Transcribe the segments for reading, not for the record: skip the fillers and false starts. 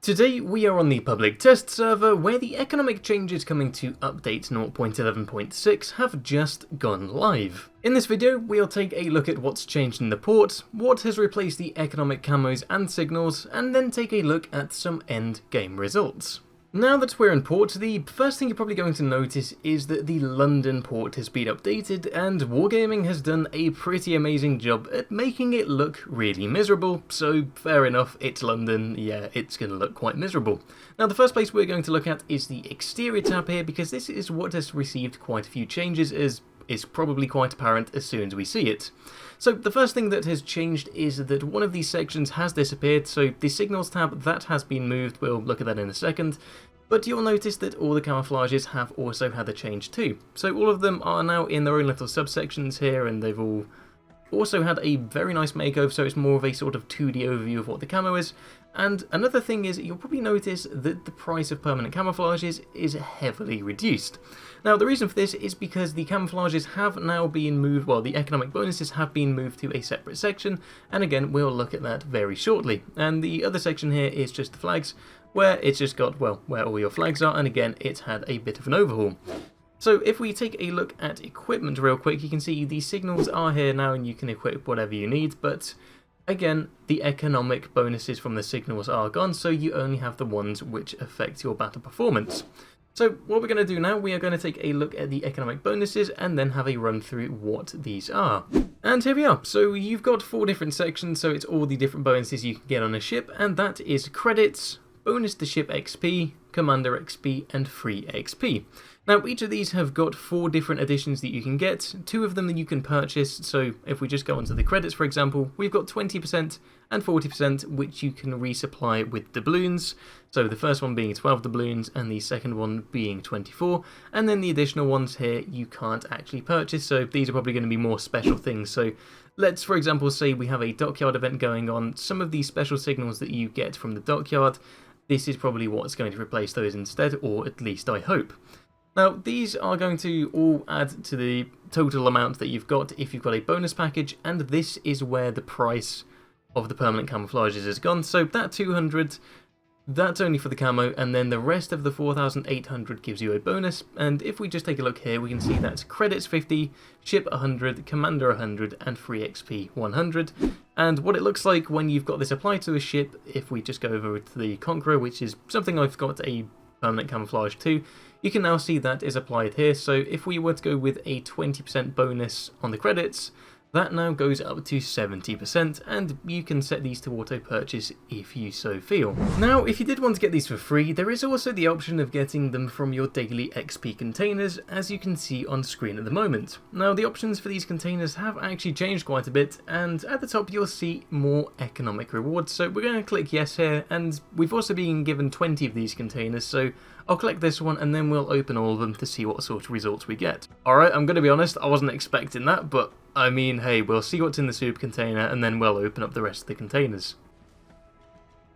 Today we are on the public test server where the economic changes coming to update 0.11.6 have just gone live. In this video we'll take a look at what's changed in the port, what has replaced the economic camos and signals, and then take a look at some end game results. Now that we're in port, the first thing you're probably going to notice is that the London port has been updated, and Wargaming has done a pretty amazing job at making it look really miserable, so fair enough, it's London, yeah, it's going to look quite miserable. Now the first place we're going to look at is the exterior tab here, because this is what has received quite a few changes, as is probably quite apparent as soon as we see it. So the first thing that has changed is that one of these sections has disappeared, so the signals tab, that has been moved, we'll look at that in a second, but you'll notice that all the camouflages have also had a change too. So all of them are now in their own little subsections here, and they've all also had a very nice makeover, so it's more of a sort of 2D overview of what the camo is. And another thing is, you'll probably notice that the price of permanent camouflages is heavily reduced. Now the reason for this is because the camouflages have now been moved, well, the economic bonuses have been moved to a separate section, and again we'll look at that very shortly. And the other section here is just the flags, where it's just got, well, where all your flags are, and again it's had a bit of an overhaul. So if we take a look at equipment real quick, you can see the signals are here now and you can equip whatever you need, but again, the economic bonuses from the signals are gone, so you only have the ones which affect your battle performance. So what we're going to do now, we are going to take a look at the economic bonuses and then have a run through what these are. And here we are. So you've got 4 different sections, so it's all the different bonuses you can get on a ship, and that is credits, bonus to ship XP, commander XP, and free XP. Now each of these have got 4 different additions that you can get, 2 of them that you can purchase, so if we just go onto the credits for example, we've got 20% and 40% which you can resupply with doubloons, so the first one being 12 doubloons and the second one being 24, and then the additional ones here you can't actually purchase, so these are probably going to be more special things. So let's for example say we have a dockyard event going on, some of these special signals that you get from the dockyard, this is probably what's going to replace those instead, or at least I hope. Now these are going to all add to the total amount that you've got if you've got a bonus package, and this is where the price of the permanent camouflages has gone. So that 200, that's only for the camo, and then the rest of the 4,800 gives you a bonus. And if we just take a look here, we can see that's credits 50, ship 100, commander 100, and free XP 100. And what it looks like when you've got this applied to a ship, if we just go over to the Conqueror, which is something I've got a permanent camouflage too, you can now see that is applied here. So if we were to go with a 20% bonus on the credits, that now goes up to 70%, and you can set these to auto purchase if you so feel. Now if you did want to get these for free, there is also the option of getting them from your daily XP containers, as you can see on screen at the moment. Now the options for these containers have actually changed quite a bit, and at the top you'll see more economic rewards, so we're going to click yes here, and we've also been given 20 of these containers, so I'll click this one and then we'll open all of them to see what sort of results we get. Alright, I'm going to be honest, I wasn't expecting that, but I mean, hey, we'll see what's in the soup container and then we'll open up the rest of the containers.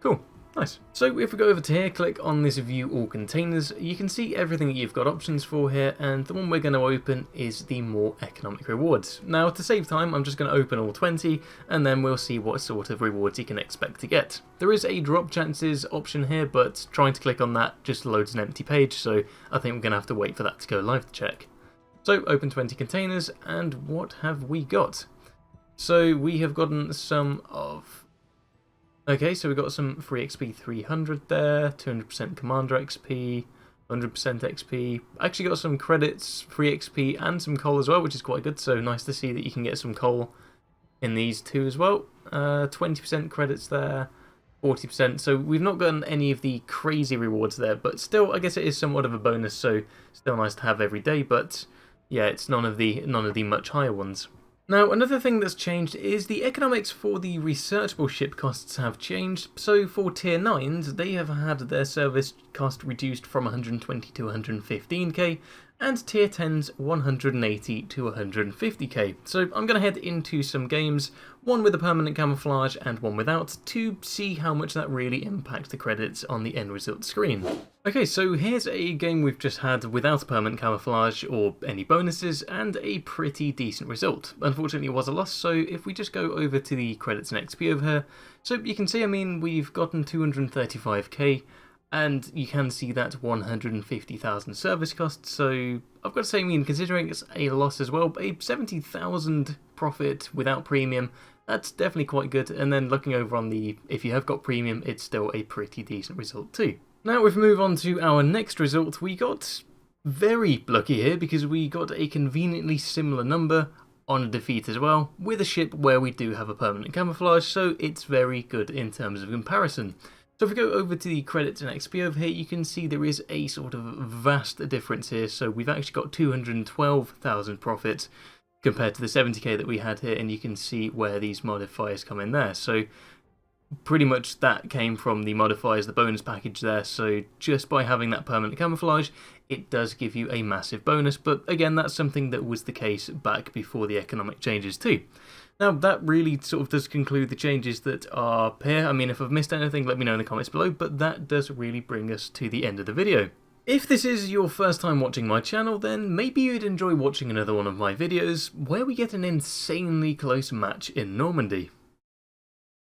Cool, nice. So if we go over to here, click on this view all containers, you can see everything that you've got options for here, and the one we're going to open is the more economic rewards. Now to save time, I'm just going to open all 20 and then we'll see what sort of rewards you can expect to get. There is a drop chances option here, but trying to click on that just loads an empty page, so I think we're going to have to wait for that to go live to check. So open 20 containers, and what have we got? So we have gotten some of... Okay, so we got some free XP 300 there, 200% commander XP, 100% XP. Actually got some credits, free XP, and some coal as well, which is quite good, so nice to see that you can get some coal in these too as well. 20% credits there, 40%, so we've not gotten any of the crazy rewards there, but still I guess it is somewhat of a bonus, so still nice to have every day, but yeah, it's none of the much higher ones. Now another thing that's changed is the economics for the researchable ship costs have changed. So for tier 9s, they have had their service cost reduced from 120 to 115k, and tier 10's 180 to 150k. So I'm going to head into some games, one with a permanent camouflage and one without, to see how much that really impacts the credits on the end result screen. Okay, so here's a game we've just had without permanent camouflage or any bonuses, and a pretty decent result. Unfortunately it was a loss, so if we just go over to the credits and XP over here, so you can see, I mean, we've gotten 235k, and you can see that 150,000 service costs, so I've got to say, I mean, considering it's a loss as well, a 70,000 profit without premium, that's definitely quite good. And then looking over on the, if you have got premium, it's still a pretty decent result too. Now if we move on to our next result, we got very lucky here because we got a conveniently similar number on a defeat as well, with a ship where we do have a permanent camouflage, so it's very good in terms of comparison. So if we go over to the credits and XP over here, you can see there is a sort of vast difference here. So we've actually got 212,000 profit compared to the 70k that we had here, and you can see where these modifiers come in there. So pretty much that came from the modifiers, the bonus package there. So just by having that permanent camouflage, it does give you a massive bonus. But again, that's something that was the case back before the economic changes too. Now, that really sort of does conclude the changes that are here. I mean, if I've missed anything, let me know in the comments below, but that does really bring us to the end of the video. If this is your first time watching my channel, then maybe you'd enjoy watching another one of my videos where we get an insanely close match in Normandy.